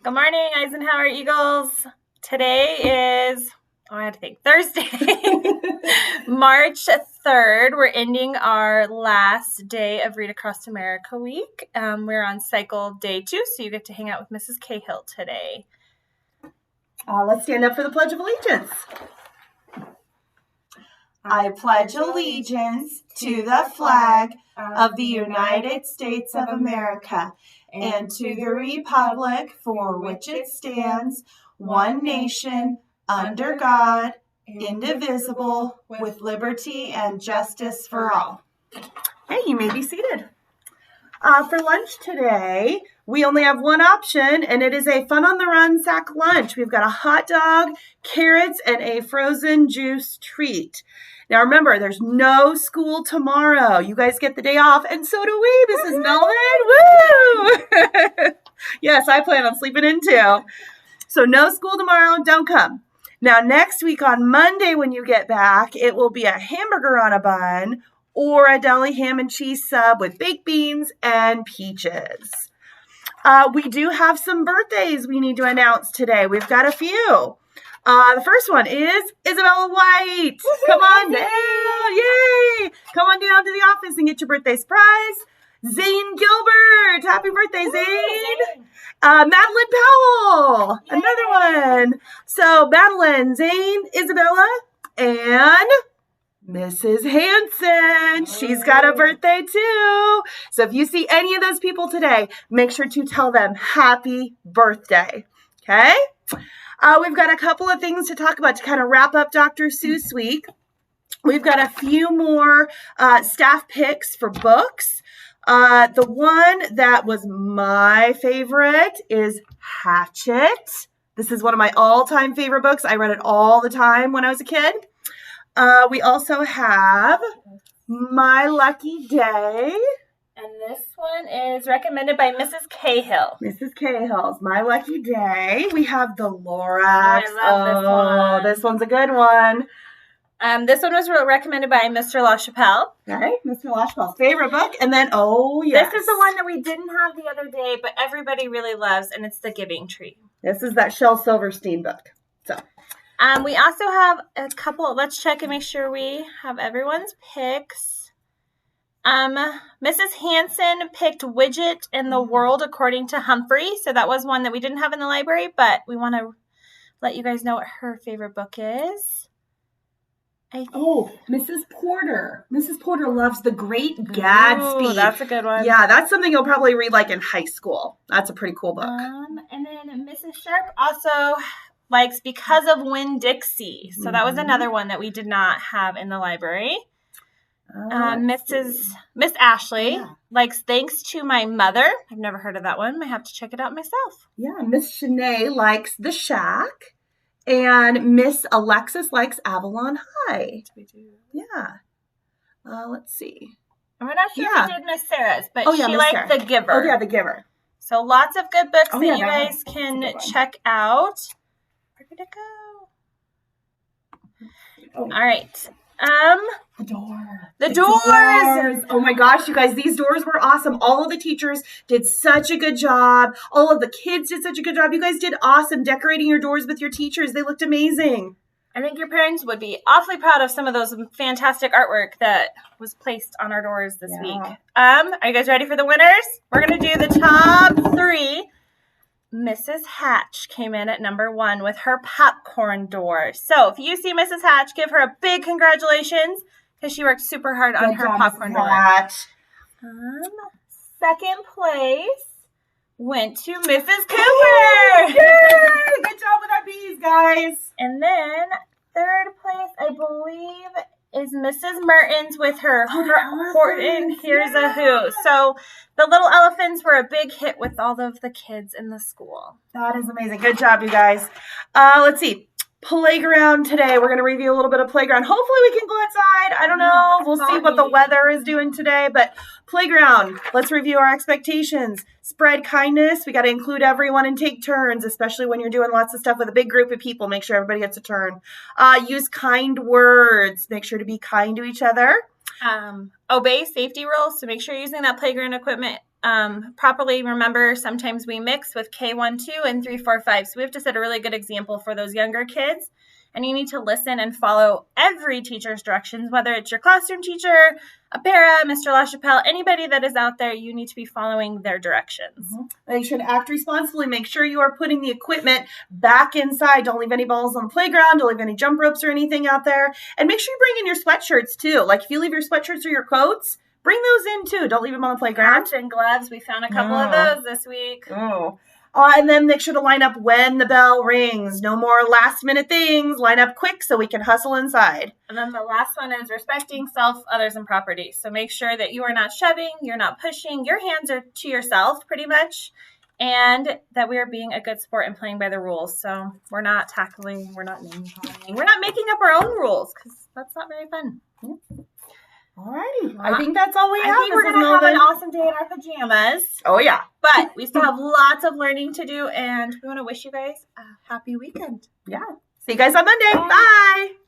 Good morning, Eisenhower Eagles. Today is, I had to think, Thursday, March 3rd. We're ending our last day of Read Across America week. We're on cycle day 2, so you get to hang out with Mrs. Cahill today. Let's stand up for the Pledge of Allegiance. I pledge allegiance to the flag of the United States of America and to the republic for which it stands, one nation, under God, indivisible, with liberty and justice for all. Hey, you may be seated. For lunch today, we only have one option, and it is a fun-on-the-run sack lunch. We've got a hot dog, carrots, and a frozen juice treat. Now, remember, there's no school tomorrow. You guys get the day off, and so do we, Mrs. Melvin. Woo! Yes, I plan on sleeping in, too. So no school tomorrow. Don't come. Now, next week on Monday when you get back, it will be a hamburger on a bun or a deli ham and cheese sub with baked beans and peaches. We do have some birthdays we need to announce today. We've got a few. The first one is Isabella White. Come on down. Yay. Come on down to the office and get your birthday surprise. Zane Gilbert. Happy birthday, Zane. Madeline Powell. Another one. So Madeline, Zane, Isabella, and Mrs. Hanson. She's got a birthday too. So if you see any of those people today, make sure to tell them happy birthday. Okay? We've got a couple of things to talk about to kind of wrap up Dr. Seuss Week. We've got a few more staff picks for books. The one that was my favorite is Hatchet. This is one of my all-time favorite books. I read it all the time when I was a kid. We also have My Lucky Day. And this one is recommended by Mrs. Cahill. Mrs. Cahill's My Lucky Day. We have the Lorax. I love this one. This one's a good one. This one was recommended by Mr. LaChapelle. Okay, Mr. LaChapelle's favorite book. And then, yes. This is the one that we didn't have the other day, but everybody really loves, and it's The Giving Tree. This is that Shel Silverstein book. So, we also have a couple. Let's check and make sure we have everyone's picks. Mrs. Hanson picked Widget in the World According to Humphrey. So that was one that we didn't have in the library, but we want to let you guys know what her favorite book is. Mrs. Porter. Mrs. Porter loves The Great Gatsby. Ooh, that's a good one. Yeah, that's something you'll probably read like in high school. That's a pretty cool book. And then Mrs. Sharp also likes Because of Winn-Dixie. So that was another one that we did not have in the library. Miss Ashley likes Thanks to My Mother. I've never heard of that one. I have to check it out myself. Yeah, Miss Shanae likes The Shack. And Miss Alexis likes Avalon High. We do. Yeah. Let's see. I'm not sure if we did Miss Sarah's, but she Miss liked Sarah. The Giver. Oh, yeah, The Giver. So lots of good books that you guys can check out. Where did it go? All right. The doors. Oh my gosh, you guys, these doors were awesome. All of the teachers did such a good job. All of the kids did such a good job. You guys did awesome decorating your doors with your teachers. They looked amazing. I think your parents would be awfully proud of some of those fantastic artwork that was placed on our doors this week. Are you guys ready for the winners? We're going to do the top 3. Mrs. Hatch came in at number 1 with her popcorn door. So if you see Mrs. Hatch, give her a big congratulations because she worked super hard on her popcorn door. Second place went to Mrs. Cooper. Yay! Good job with our bees, guys. And then third place, I believe, is Mrs. Mertens with her Horton Here's a Who. So the Little Elephants were a big hit with all of the kids in the school. That is amazing. Good job, you guys. Let's see. Playground today. We're going to review a little bit of playground. Hopefully we can go outside. I don't know. We'll see what the weather is doing today. But playground, let's review our expectations. Spread kindness. We got to include everyone and take turns, especially when you're doing lots of stuff with a big group of people. Make sure everybody gets a turn. Use kind words. Make sure to be kind to each other. Obey safety rules. So make sure you're using that playground equipment properly. Remember, sometimes we mix with K1, 2, and 3, 4, 5. So we have to set a really good example for those younger kids. And you need to listen and follow every teacher's directions, whether it's your classroom teacher, a para, Mr. LaChapelle, anybody that is out there, you need to be following their directions. They should act responsibly. Make sure you are putting the equipment back inside. Don't leave any balls on the playground. Don't leave any jump ropes or anything out there. And make sure you bring in your sweatshirts too. Like if you leave your sweatshirts or your coats, bring those in too. Don't leave them on the playground. Hats and gloves. We found a couple of those this week. And then make sure to line up when the bell rings. No more last minute things. Line up quick so we can hustle inside. And then the last one is respecting self, others, and property. So make sure that you are not shoving, you're not pushing, your hands are to yourself pretty much, and that we are being a good sport and playing by the rules. So we're not tackling, we're not name-calling, we're not making up our own rules because that's not very fun. Alrighty. I think that's all we have. I think we're going to have an awesome day in our pajamas. Oh, yeah. But we still have lots of learning to do, and we want to wish you guys a happy weekend. Yeah. See you guys on Monday. Bye.